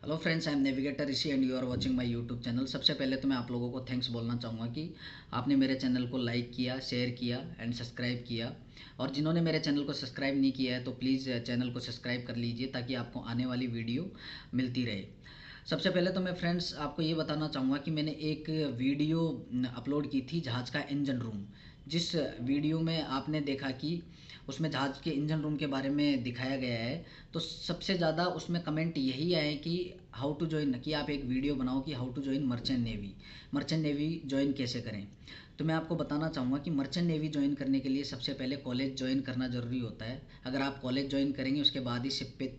Hello friends, I am navigator Rishi and you are watching my YouTube channel. सबसे पहले तो मैं आप लोगों को थैंक्स बोलना चाहूँगा कि आपने मेरे चैनल को लाइक किया, शेयर किया एंड सब्सक्राइब किया। और जिन्होंने मेरे चैनल को सब्सक्राइब नहीं किया है तो प्लीज़ चैनल को सब्सक्राइब कर लीजिए ताकि आपको आने वाली वीडियो मिलती रहे। सबसे पहले तो मैं फ्रेंड्स आपको ये बताना चाहूँगा कि मैंने एक वीडियो अपलोड की थी जहाज़ का इंजन रूम। जिस वीडियो में आपने देखा कि उसमें जहाज़ के इंजन रूम के बारे में दिखाया गया है, तो सबसे ज़्यादा उसमें कमेंट यही आए कि हाउ टू ज्वाइन, कि आप एक वीडियो बनाओ कि how to join merchant navy join कैसे करें। तो मैं आपको बताना चाहूँगा कि मर्चेंट नेवी ज्वाइन करने के लिए सबसे पहले कॉलेज ज्वाइन करना ज़रूरी होता है। अगर आप कॉलेज ज्वाइन करेंगे उसके बाद ही शिप पे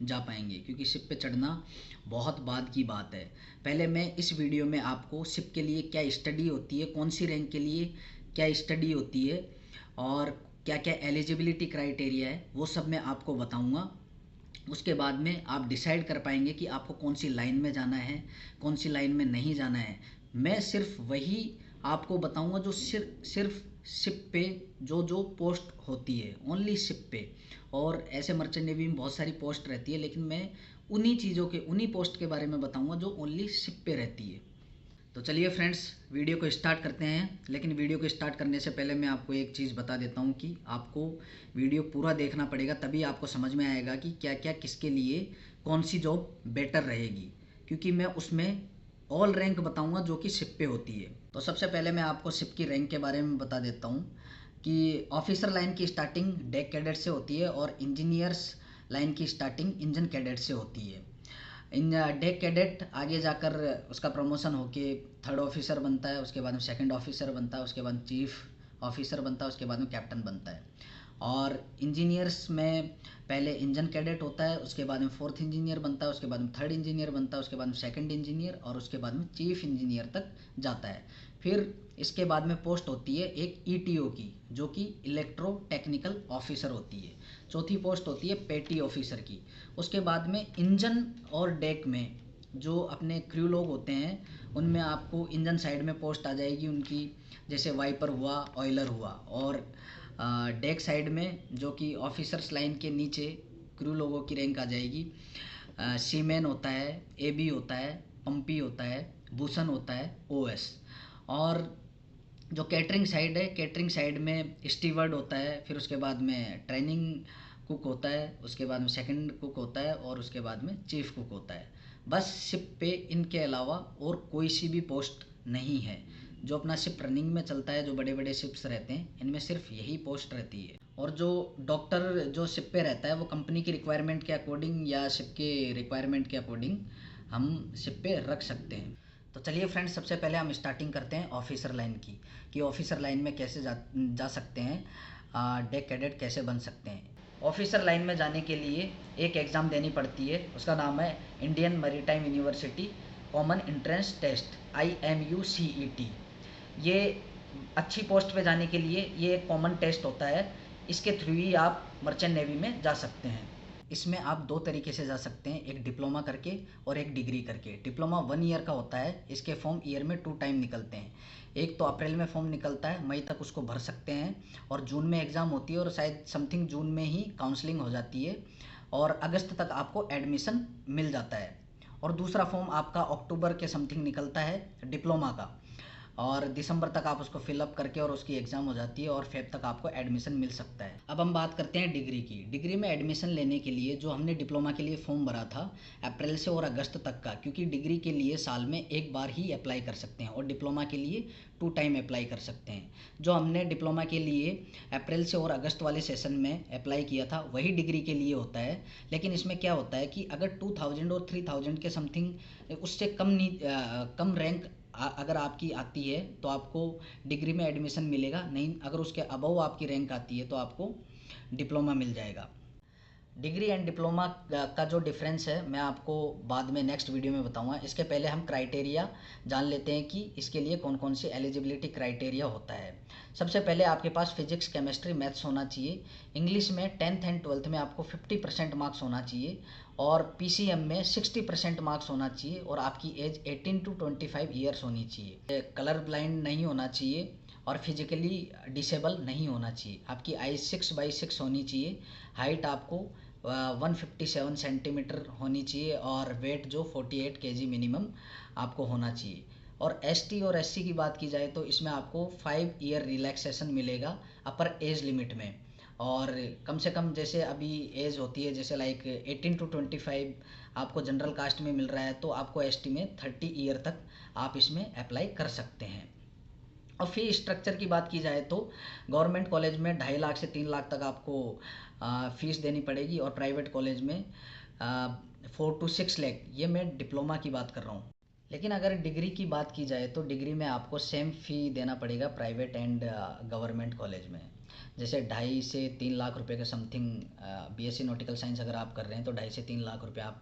जा पाएंगे, क्योंकि शिप पे चढ़ना बहुत बाद की बात है। पहले मैं इस वीडियो में आपको शिप के लिए क्या स्टडी होती है, कौन सी रैंक के लिए क्या स्टडी होती है और क्या क्या एलिजिबिलिटी क्राइटेरिया है वो सब मैं आपको बताऊंगा। उसके बाद में आप डिसाइड कर पाएंगे कि आपको कौन सी लाइन में जाना है, कौन सी लाइन में नहीं जाना है। मैं सिर्फ वही आपको बताऊंगा जो सिर्फ शिप पे जो जो पोस्ट होती है, ओनली शिप पे। और ऐसे मर्चेंट नेवी में बहुत सारी पोस्ट रहती है, लेकिन मैं उन्हीं पोस्ट के बारे में बताऊंगा जो ओनली शिप पे रहती है। तो चलिए फ्रेंड्स, वीडियो को स्टार्ट करते हैं। लेकिन वीडियो को स्टार्ट करने से पहले मैं आपको एक चीज़ बता देता हूँ कि आपको वीडियो पूरा देखना पड़ेगा, तभी आपको समझ में आएगा कि क्या क्या किसके लिए कौन सी जॉब बेटर रहेगी। क्योंकि मैं उसमें ऑल रैंक बताऊंगा जो कि शिप पे होती है। तो सबसे पहले मैं आपको शिप की रैंक के बारे में बता देता हूँ कि ऑफिसर लाइन की स्टार्टिंग डेक कैडेट से होती है और इंजीनियर्स लाइन की स्टार्टिंग इंजन कैडेट से होती है। इन डेक कैडेट आगे जाकर उसका प्रमोशन होके थर्ड ऑफिसर बनता है, उसके बाद में सेकंड ऑफिसर बनता है, उसके बाद चीफ ऑफिसर बनता है, उसके बाद में कैप्टन बनता है। और इंजीनियर्स में पहले इंजन कैडेट होता है, उसके बाद में फोर्थ इंजीनियर बनता है, उसके बाद में थर्ड इंजीनियर बनता है, उसके बाद में सेकंड इंजीनियर और उसके बाद में चीफ इंजीनियर तक जाता है। फिर इसके बाद में पोस्ट होती है एक ईटीओ की, जो कि इलेक्ट्रो टेक्निकल ऑफिसर होती है। चौथी पोस्ट होती है पेटी ऑफिसर की। उसके बाद में इंजन और डेक में जो अपने क्रू लोग होते हैं उनमें आपको इंजन साइड में पोस्ट आ जाएगी उनकी, जैसे वाइपर हुआ, ऑयलर हुआ। और डेक साइड में जो कि ऑफिसर्स लाइन के नीचे क्रू लोगों की रैंक आ जाएगी। सीमैन होता है, एबी होता है, पंपी होता है, बूसन होता है, ओएस। और जो कैटरिंग साइड है, कैटरिंग साइड में स्टीवर्ड होता है, फिर उसके बाद में ट्रेनिंग कुक होता है, उसके बाद में सेकंड कुक होता है और उसके बाद में चीफ कुक होता है। बस शिप पे इनके अलावा और कोई सी भी पोस्ट नहीं है। जो अपना शिप रनिंग में चलता है, जो बड़े बड़े शिप्स रहते हैं, इनमें सिर्फ यही पोस्ट रहती है। और जो डॉक्टर जो शिप पे रहता है वो कंपनी की रिक्वायरमेंट के अकॉर्डिंग या शिप के रिक्वायरमेंट के अकॉर्डिंग हम शिप पे रख सकते हैं। तो चलिए फ्रेंड्स, सबसे पहले हम स्टार्टिंग करते हैं ऑफिसर लाइन की, कि ऑफिसर लाइन में कैसे जा सकते हैं, डेक कैडेट कैसे बन सकते हैं। ऑफिसर लाइन में जाने के लिए एक एग्ज़ाम देनी पड़ती है, उसका नाम है Indian maritime university common entrance test, IMUCET। ये अच्छी पोस्ट पे जाने के लिए ये एक कॉमन टेस्ट होता है। इसके थ्रू ही आप मर्चेंट नेवी में जा सकते हैं। इसमें आप दो तरीके से जा सकते हैं, एक डिप्लोमा करके और एक डिग्री करके। डिप्लोमा 1 ईयर का होता है, इसके फॉर्म ईयर में 2 टाइम निकलते हैं। एक तो अप्रैल में फॉर्म निकलता है, मई तक उसको भर सकते हैं और जून में एग्ज़ाम होती है और शायद समथिंग जून में ही काउंसलिंग हो जाती है और अगस्त तक आपको एडमिशन मिल जाता है। और दूसरा फॉर्म आपका अक्टूबर के समथिंग निकलता है डिप्लोमा का, और दिसंबर तक आप उसको फिलअप करके और उसकी एग्ज़ाम हो जाती है और फेब तक आपको एडमिशन मिल सकता है। अब हम बात करते हैं डिग्री की। डिग्री में एडमिशन लेने के लिए जो हमने डिप्लोमा के लिए फॉर्म भरा था अप्रैल से और अगस्त तक का, क्योंकि डिग्री के लिए साल में एक बार ही अप्लाई कर सकते हैं और डिप्लोमा के लिए 2 टाइम अप्लाई कर सकते हैं। जो हमने डिप्लोमा के लिए अप्रैल से और अगस्त वाले सेशन में अप्लाई किया था वही डिग्री के लिए होता है। लेकिन इसमें क्या होता है कि अगर 2000 और 3000 के समथिंग उससे कम रैंक अगर आपकी आती है तो आपको डिग्री में एडमिशन मिलेगा, नहीं अगर उसके अबव आपकी रैंक आती है तो आपको डिप्लोमा मिल जाएगा। डिग्री एंड डिप्लोमा का जो डिफरेंस है मैं आपको बाद में नेक्स्ट वीडियो में बताऊंगा। इसके पहले हम क्राइटेरिया जान लेते हैं कि इसके लिए कौन कौन सी एलिजिबिलिटी क्राइटेरिया होता है। सबसे पहले आपके पास फिजिक्स, केमिस्ट्री, मैथ्स होना चाहिए। इंग्लिश में 10th एंड 12th में आपको 50% मार्क्स होना चाहिए और PCM में 60% मार्क्स होना चाहिए और आपकी एज 18 to 25 ईयर्स होनी चाहिए। कलर ब्लाइंड नहीं होना चाहिए और फिजिकली डिसेबल नहीं होना चाहिए। आपकी आई 6/6 होनी चाहिए। हाइट आपको 157 सेंटीमीटर होनी चाहिए और वेट जो 48 केजी मिनिमम आपको होना चाहिए। और एसटी और एससी की बात की जाए तो इसमें आपको 5 ईयर रिलैक्सेशन मिलेगा अपर एज लिमिट में। और कम से कम जैसे अभी एज होती है जैसे लाइक 18 टू 25 आपको जनरल कास्ट में मिल रहा है, तो आपको एसटी में 30 ईयर तक आप इसमें अप्लाई कर सकते हैं। और फी स्ट्रक्चर की बात की जाए तो गवर्नमेंट कॉलेज में 2.5 लाख से 3 लाख तक आपको फीस देनी पड़ेगी, और प्राइवेट कॉलेज में 4 to 6 लाख। ये मैं डिप्लोमा की बात कर रहा हूँ। लेकिन अगर डिग्री की बात की जाए तो डिग्री में आपको सेम फ़ी देना पड़ेगा प्राइवेट एंड गवर्नमेंट कॉलेज में। जैसे 2.5 से 3 लाख रुपए के समथिंग बीएससी नॉटिकल साइंस अगर आप कर रहे हैं तो 2.5 से 3 लाख रुपए आप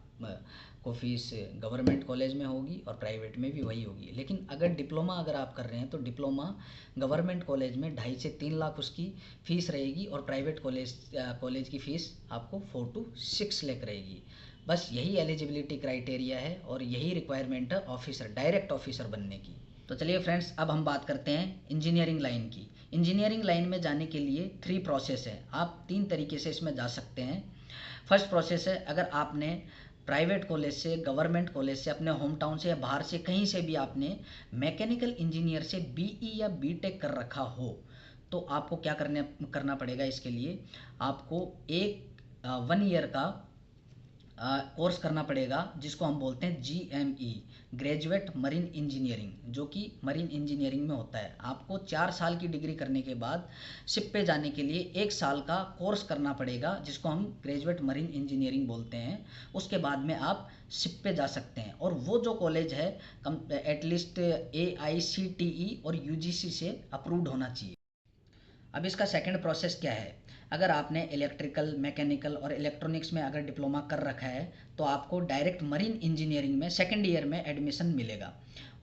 को फीस गवर्नमेंट कॉलेज में होगी और प्राइवेट में भी वही होगी। लेकिन अगर डिप्लोमा अगर आप कर रहे हैं तो डिप्लोमा गवर्नमेंट कॉलेज में 2.5 से 3 लाख उसकी फ़ीस रहेगी, और प्राइवेट कॉलेज की फ़ीस आपको 4 to 6 लाख रहेगी। बस यही एलिजिबिलिटी क्राइटेरिया है और यही रिक्वायरमेंट है ऑफिसर, डायरेक्ट ऑफिसर बनने की। तो चलिए फ्रेंड्स, अब हम बात करते हैं इंजीनियरिंग लाइन की। इंजीनियरिंग लाइन में जाने के लिए 3 प्रोसेस है, आप 3 तरीके से इसमें जा सकते हैं। फर्स्ट प्रोसेस है, अगर आपने प्राइवेट कॉलेज से, गवर्नमेंट कॉलेज से, अपने होम टाउन से या बाहर से कहीं से भी आपने मैकेनिकल इंजीनियर से बीई या बीटेक कर रखा हो, तो आपको क्या करना पड़ेगा। इसके लिए आपको एक 1 ईयर का कोर्स करना पड़ेगा जिसको हम बोलते हैं GME, ग्रेजुएट मरीन इंजीनियरिंग, जो कि मरीन इंजीनियरिंग में होता है। आपको 4 साल की डिग्री करने के बाद शिप पे जाने के लिए 1 साल का कोर्स करना पड़ेगा जिसको हम ग्रेजुएट मरीन इंजीनियरिंग बोलते हैं। उसके बाद में आप शिप पे जा सकते हैं, और वो जो कॉलेज है एटलीस्ट AICTE और UGC से अप्रूव्ड होना चाहिए। अब इसका सेकंड प्रोसेस क्या है। अगर आपने इलेक्ट्रिकल, मैकेनिकल और इलेक्ट्रॉनिक्स में अगर डिप्लोमा कर रखा है तो आपको डायरेक्ट मरीन इंजीनियरिंग में सेकंड ईयर में एडमिशन मिलेगा,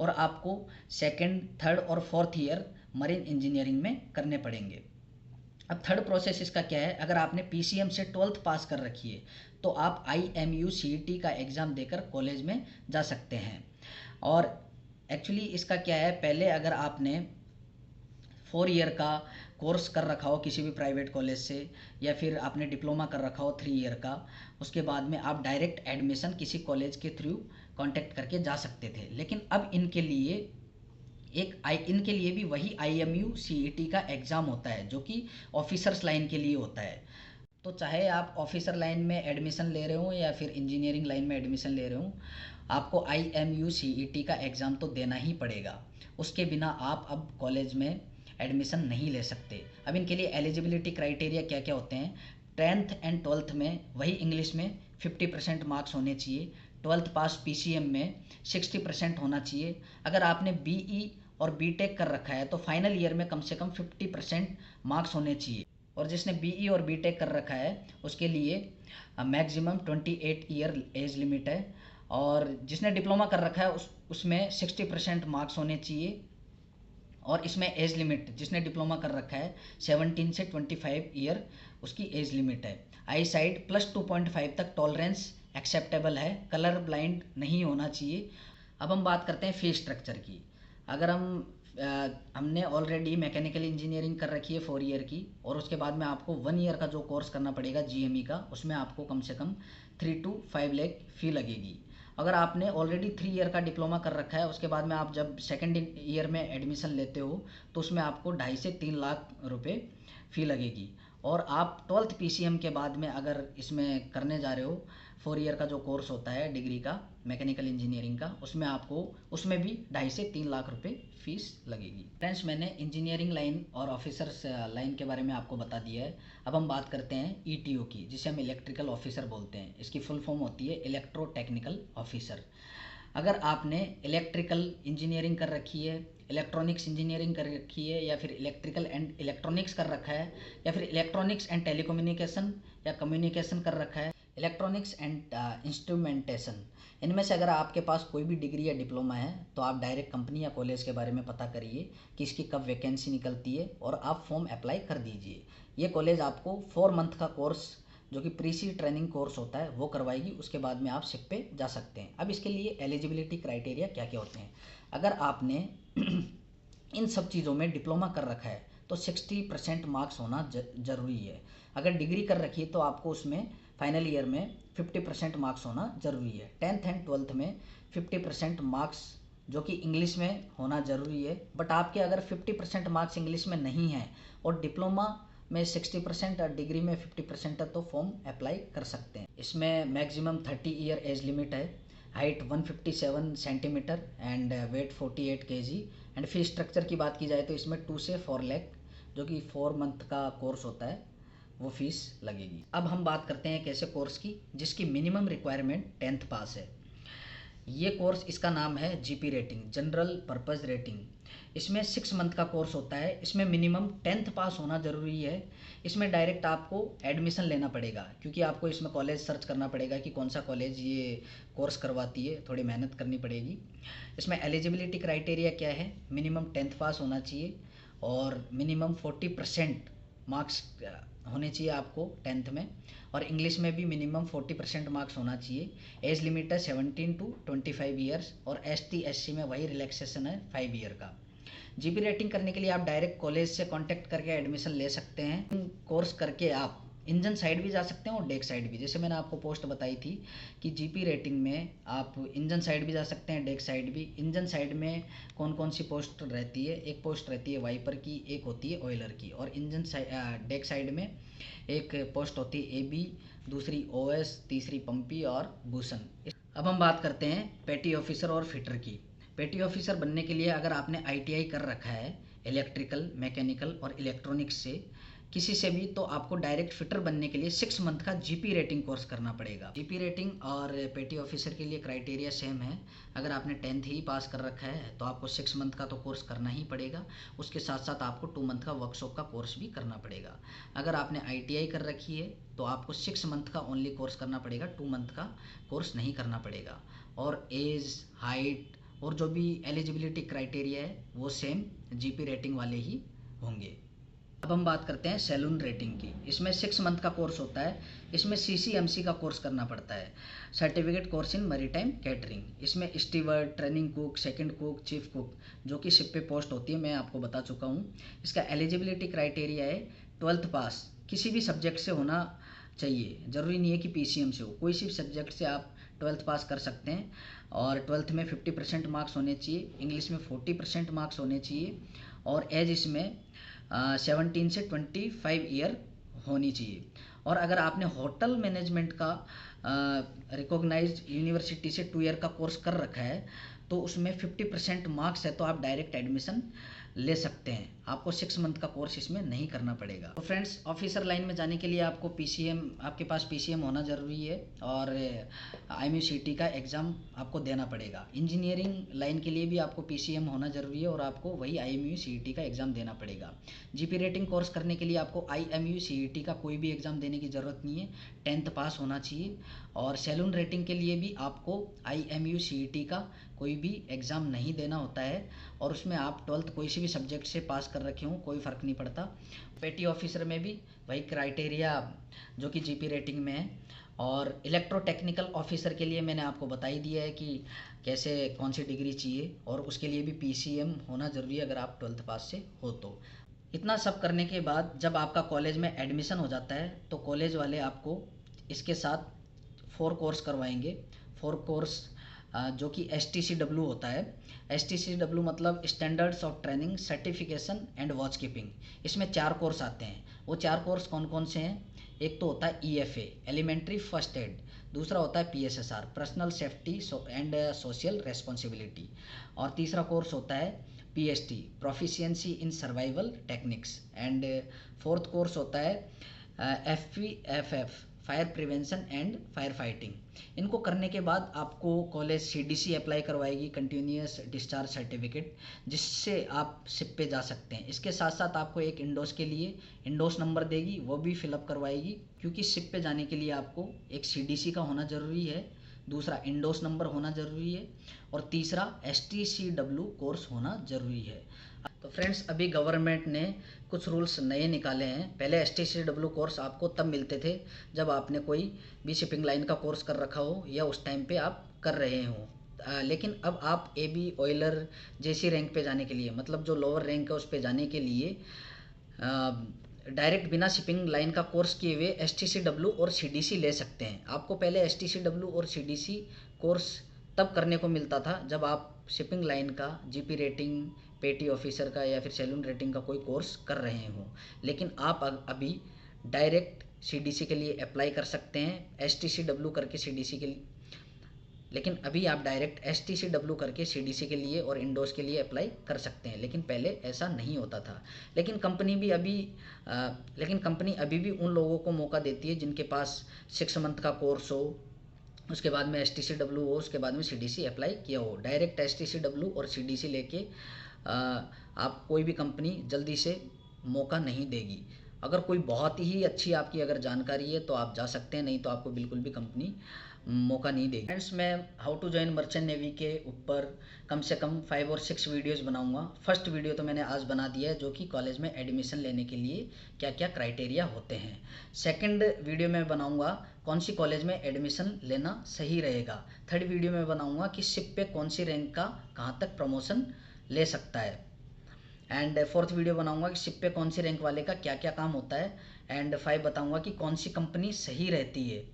और आपको सेकंड, थर्ड और फोर्थ ईयर मरीन इंजीनियरिंग में करने पड़ेंगे। अब थर्ड प्रोसेस इसका क्या है, अगर आपने PCM से 12th पास कर रखी है तो आप IMU CET का एग्ज़ाम देकर कॉलेज में जा सकते हैं। और एक्चुअली इसका क्या है, पहले अगर आपने 4 ईयर का कोर्स कर रखा हो किसी भी प्राइवेट कॉलेज से, या फिर आपने डिप्लोमा कर रखा हो 3 ईयर का, उसके बाद में आप डायरेक्ट एडमिशन किसी कॉलेज के थ्रू कांटेक्ट करके जा सकते थे। लेकिन अब इनके लिए भी वही IMU CET का एग्ज़ाम होता है जो कि ऑफिसर्स लाइन के लिए होता है। तो चाहे आप ऑफिसर लाइन में एडमिशन ले रहे हो या फिर इंजीनियरिंग लाइन में एडमिशन ले रहे हो, आपको IMU CET का एग्ज़ाम तो देना ही पड़ेगा। उसके बिना आप अब कॉलेज में एडमिशन नहीं ले सकते। अब इनके लिए एलिजिबिलिटी क्राइटेरिया क्या क्या होते हैं। 10th एंड 12th में वही इंग्लिश में 50% मार्क्स होने चाहिए। 12th पास PCM में 60% होना चाहिए। अगर आपने BE और बीटेक कर रखा है तो फाइनल ईयर में कम से कम 50% मार्क्स होने चाहिए। और जिसने BE और बीटेक कर रखा है उसके लिए मैक्सिमम 28 ईयर एज लिमिट है। और जिसने डिप्लोमा कर रखा है उसमें 60% मार्क्स होने चाहिए। और इसमें एज लिमिट, जिसने डिप्लोमा कर रखा है 17 से 25 ईयर उसकी एज लिमिट है। आई साइड +2.5 तक टॉलरेंस एक्सेप्टेबल है, कलर ब्लाइंड नहीं होना चाहिए। अब हम बात करते हैं फीस स्ट्रक्चर की। अगर हमने ऑलरेडी मैकेनिकल इंजीनियरिंग कर रखी है 4 ईयर की, और उसके बाद में आपको 1 ईयर का जो कोर्स करना पड़ेगा GME का, उसमें आपको कम से कम 3 to 5 लाख फ़ी लगेगी। अगर आपने ऑलरेडी 3 ईयर का डिप्लोमा कर रखा है, उसके बाद में आप जब सेकेंड ईयर में एडमिशन लेते हो तो उसमें आपको 2.5 से 3 लाख रुपए फ़ी लगेगी। और आप 12th PCM के बाद में अगर इसमें करने जा रहे हो 4 ईयर का जो कोर्स होता है डिग्री का मैकेनिकल इंजीनियरिंग का, उसमें भी 2.5 से 3 लाख रुपए फीस लगेगी। फ्रेंड्स, मैंने इंजीनियरिंग लाइन और ऑफिसर्स लाइन के बारे में आपको बता दिया है। अब हम बात करते हैं ETO की, जिसे हम इलेक्ट्रिकल ऑफिसर बोलते हैं। इसकी फुल फॉर्म होती है इलेक्ट्रो टेक्निकल ऑफिसर। अगर आपने इलेक्ट्रिकल इंजीनियरिंग कर रखी है, इलेक्ट्रॉनिक्स इंजीनियरिंग कर रखी है, या फिर इलेक्ट्रिकल एंड इलेक्ट्रॉनिक्स कर रखा है, या फिर इलेक्ट्रॉनिक्स एंड टेलीकम्युनिकेशन या कम्युनिकेशन कर रखा है, इलेक्ट्रॉनिक्स एंड इंस्ट्रूमेंटेशन, इनमें से अगर आपके पास कोई भी डिग्री या डिप्लोमा है तो आप डायरेक्ट कंपनी या कॉलेज के बारे में पता करिए कि इसकी कब वैकेंसी निकलती है, और आप फॉर्म अप्लाई कर दीजिए। ये कॉलेज आपको 4 मंथ का कोर्स जो कि प्रीसी ट्रेनिंग कोर्स होता है वो करवाएगी। उसके बाद में आप शिप पे जा सकते हैं। अब इसके लिए एलिजिबिलिटी क्राइटेरिया क्या क्या होते हैं। अगर आपने इन सब चीज़ों में डिप्लोमा कर रखा है तो 60% मार्क्स होना ज़रूरी है। अगर डिग्री कर रखी है तो आपको उसमें फाइनल ईयर में 50% मार्क्स होना ज़रूरी है। 10th एंड 12th में 50% मार्क्स जो कि इंग्लिश में होना ज़रूरी है। बट आपके अगर 50% मार्क्स इंग्लिश में नहीं है और डिप्लोमा में 60% और डिग्री में 50% है तो फॉर्म अप्लाई कर सकते हैं। इसमें मैक्सिमम 30 ईयर एज लिमिट है, height 157 centimetre and weight 48 kg। And fee structure की बात की जाए तो इसमें 2 से 4 लाख जो कि 4 मंथ का कोर्स होता है वो फीस लगेगी। अब हम बात करते हैं एक ऐसे कोर्स की जिसकी मिनिमम रिक्वायरमेंट 10th पास है। ये कोर्स, इसका नाम है GP rating, general purpose rating. इसमें 6 मंथ का कोर्स होता है। इसमें मिनिमम 10th पास होना ज़रूरी है। इसमें डायरेक्ट आपको एडमिशन लेना पड़ेगा क्योंकि आपको इसमें कॉलेज सर्च करना पड़ेगा कि कौन सा कॉलेज ये कोर्स करवाती है, थोड़ी मेहनत करनी पड़ेगी। इसमें एलिजिबिलिटी क्राइटेरिया क्या है, मिनिमम 10th पास होना चाहिए और मिनिमम 40% मार्क्स होने चाहिए आपको 10th में, और इंग्लिश में भी मिनिमम 40% मार्क्स होना चाहिए। एज लिमिट है 17 to 25 ईयर्स और ST SC में वही रिलैक्सेशन है 5 ईयर का। जीपी रेटिंग करने के लिए आप डायरेक्ट कॉलेज से कांटेक्ट करके एडमिशन ले सकते हैं। कोर्स करके आप इंजन साइड भी जा सकते हैं और डेक साइड भी, जैसे मैंने आपको पोस्ट बताई थी कि जीपी रेटिंग में आप इंजन साइड भी जा सकते हैं, डेक साइड भी। इंजन साइड में कौन कौन सी पोस्ट रहती है, एक पोस्ट रहती है वाइपर की, एक होती है ऑयलर की, और इंजन डेक साइड में एक पोस्ट होती है AB, दूसरी OS, तीसरी पंपी और भूषण। अब हम बात करते हैं पेटी ऑफिसर और फिटर की। पेटी ऑफिसर बनने के लिए अगर आपने ITI कर रखा है इलेक्ट्रिकल, मैकेनिकल और इलेक्ट्रॉनिक्स से, किसी से भी, तो आपको डायरेक्ट फिटर बनने के लिए 6 मंथ का जीपी रेटिंग कोर्स करना पड़ेगा। जीपी रेटिंग और पेटी ऑफिसर के लिए क्राइटेरिया सेम है। अगर आपने 10th ही पास कर रखा है तो आपको 6 मंथ का तो कोर्स करना ही पड़ेगा। उसके साथ साथ आपको 2 मंथ का वर्कशॉप का कोर्स भी करना पड़ेगा। अगर आपने ITI कर रखी है तो आपको 6 मंथ का ओनली कोर्स करना पड़ेगा, 2 मंथ का कोर्स नहीं करना पड़ेगा। और एज, हाइट और जो भी एलिजिबिलिटी क्राइटेरिया है वो सेम जीपी रेटिंग वाले ही होंगे। अब हम बात करते हैं सैलून रेटिंग की। इसमें 6 मंथ का कोर्स होता है। इसमें CCMC का कोर्स करना पड़ता है, certificate course in maritime catering. इसमें steward, training cook, second cook, chief cook जो कि शिप पे पोस्ट होती है, मैं आपको बता चुका हूँ। इसका एलिजिबिलिटी क्राइटेरिया है 12th पास किसी भी सब्जेक्ट से होना चाहिए, ज़रूरी नहीं है कि PCM से हो, कोई सी सब्जेक्ट से आप 12th पास कर सकते हैं। और 12th में 50% मार्क्स होने चाहिए, इंग्लिश में 40% मार्क्स होने चाहिए, और एज इसमें 17 से 25 ईयर होनी चाहिए। और अगर आपने होटल मैनेजमेंट का रिकॉग्नाइज्ड यूनिवर्सिटी से 2 ईयर का कोर्स कर रखा है तो उसमें 50% मार्क्स है तो आप डायरेक्ट एडमिशन ले सकते हैं। आपको 6 मंथ का कोर्स इसमें नहीं करना पड़ेगा। तो फ्रेंड्स, ऑफिसर लाइन में जाने के लिए आपको PCM, आपके पास PCM होना ज़रूरी है और IMU-CET का एग्ज़ाम आपको देना पड़ेगा। इंजीनियरिंग लाइन के लिए भी आपको PCM होना ज़रूरी है और आपको वही IMU-CET का एग्ज़ाम देना पड़ेगा। जीपी रेटिंग कोर्स करने के लिए आपको IMU-CET का कोई भी एग्ज़ाम देने की ज़रूरत नहीं है, 10th पास होना चाहिए। और सैलून रेटिंग के लिए भी आपको IMU-CET का कोई भी एग्ज़ाम नहीं देना होता है, और उसमें आप 12th कोई से भी सब्जेक्ट से पास कर रखे हों कोई फ़र्क नहीं पड़ता। पेटी ऑफिसर में भी वही क्राइटेरिया जो कि जीपी रेटिंग में है। और इलेक्ट्रोटेक्निकल ऑफिसर के लिए मैंने आपको बता ही दिया है कि कैसे, कौन सी डिग्री चाहिए, और उसके लिए भी PCM होना ज़रूरी है अगर आप 12th पास से हो तो। इतना सब करने के बाद जब आपका कॉलेज में एडमिशन हो जाता है तो कॉलेज वाले आपको इसके साथ 4 कोर्स करवाएंगे। 4 कोर्स जो कि STCW होता है। STCW मतलब standards of training, certification and watch keeping. इसमें 4 कोर्स आते हैं। वो 4 कोर्स कौन कौन से हैं? एक तो होता है EFA, एलिमेंट्री फर्स्ट एड। दूसरा होता है PSSR, personal safety and social responsibility. और तीसरा कोर्स होता है PST, proficiency in survival techniques. And fourth course होता है FPFF, fire prevention and fire fighting. इनको करने के बाद आपको कॉलेज CDC अप्लाई करवाएगी, कंटिन्यूस डिस्चार्ज सर्टिफिकेट, जिससे आप शिप पे जा सकते हैं। इसके साथ साथ आपको एक इंडोस के लिए इंडोस नंबर देगी, वो भी फिलअप करवाएगी, क्योंकि शिप पे जाने के लिए आपको एक CDC का होना ज़रूरी है, दूसरा इंडोस नंबर होना ज़रूरी है, और तीसरा STCW कोर्स होना ज़रूरी है। तो फ्रेंड्स, अभी गवर्नमेंट ने कुछ रूल्स नए निकाले हैं। पहले STCW कोर्स आपको तब मिलते थे जब आपने कोई भी शिपिंग लाइन का कोर्स कर रखा हो या उस टाइम पे आप कर रहे हो। लेकिन अब आप AB, ऑयलर जैसी रैंक पे जाने के लिए, मतलब जो लोअर रैंक है उस पे जाने के लिए डायरेक्ट बिना शिपिंग लाइन का कोर्स किए हुए STCW और CDC ले सकते हैं। आपको पहले STCW और CDC कोर्स तब करने को मिलता था जब आप शिपिंग लाइन का GP रेटिंग, पेटी ऑफिसर का या फिर सैलून रेटिंग का कोई कोर्स कर रहे हों। लेकिन आप अभी डायरेक्ट CDC के लिए अप्लाई कर सकते हैं, STCW करके CDC के लिए, लेकिन अभी आप डायरेक्ट STCW करके CDC के लिए और इंडोस के लिए अप्लाई कर सकते हैं। लेकिन पहले ऐसा नहीं होता था। लेकिन कंपनी अभी भी उन लोगों को मौका देती है जिनके पास 6 मंथ का कोर्स हो, उसके बाद में STCW हो, उसके बाद में CDC अप्लाई किया हो। डायरेक्ट STCW और CDC लेके आप कोई भी कंपनी जल्दी से मौका नहीं देगी। अगर कोई बहुत ही अच्छी आपकी अगर जानकारी है तो आप जा सकते हैं, नहीं तो आपको बिल्कुल भी कंपनी मौका नहीं देगी। फ्रेंड्स, मैं how to join merchant navy के ऊपर कम से कम 5 और 6 वीडियोस बनाऊंगा। फर्स्ट वीडियो तो मैंने आज बना दिया है, जो कि कॉलेज में एडमिशन लेने के लिए क्या क्या क्राइटेरिया होते हैं। सेकंड वीडियो में बनाऊंगा कौन सी कॉलेज में एडमिशन लेना सही रहेगा। थर्ड वीडियो में बनाऊंगा कि शिप पे कौन सी रैंक का कहाँ तक प्रमोशन ले सकता है। एंड फोर्थ वीडियो बनाऊंगा कि शिप पे कौन सी रैंक वाले का क्या क्या काम होता है। एंड 5 बताऊंगा कि कौन सी कंपनी सही रहती है।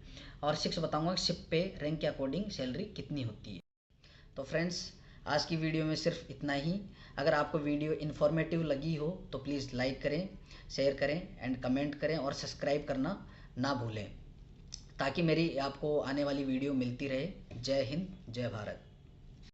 और 6 बताऊंगा कि शिप पे रैंक के अकॉर्डिंग सैलरी कितनी होती है। तो फ्रेंड्स, आज की वीडियो में सिर्फ इतना ही। अगर आपको वीडियो इन्फॉर्मेटिव लगी हो तो प्लीज़ लाइक करें, शेयर करें एंड कमेंट करें और सब्सक्राइब करना ना भूलें, ताकि मेरी आपको आने वाली वीडियो मिलती रहे। जय हिंद, जय भारत।